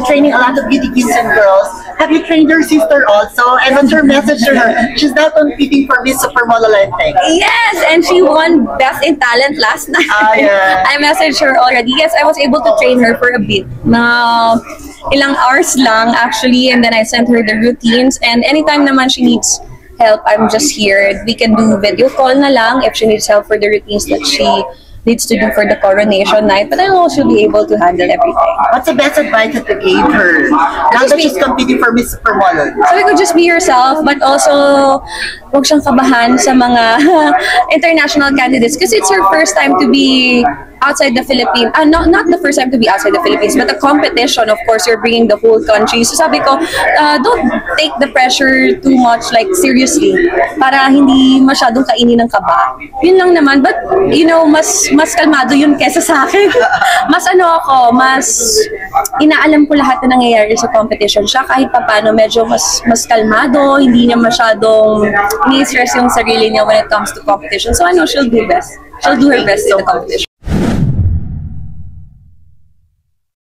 been training a lot of beauty queens and girls. Have you trained your sister also? And what's your message to her? She's now competing for Miss Supermodel, I think. Yes, and she won Best in Talent last night. Yeah. I messaged her already. Yes, I was able to train her for a bit. Ilang hours lang actually, and then I sent her the routines. And anytime naman she needs help, I'm just here. We can do video call na lang if she needs help for the routines that she needs to do for the coronation night. But I know she'll be able to handle everything. What's the best advice that you gave her now that she's competing for Miss Supermodel? Sabi ko, just be yourself, but also huwag siyang kabahan sa mga international candidates kasi it's her first time to be outside the Philippines. Not the first time to be outside the Philippines, but the competition, of course, you're bringing the whole country. So sabi ko, don't take the pressure too much, like seriously, para hindi masyadong kainin ng kaba. Yun lang naman, but you know, mas kalmado yun kesa sa akin. Mas inaalam ko lahat na nangyayari sa competition. Siya kahit papano, medyo mas kalmado, hindi niya masyadong ini-stress yung sarili niya when it comes to competition. So I know she'll do best. She'll do her best in the competition.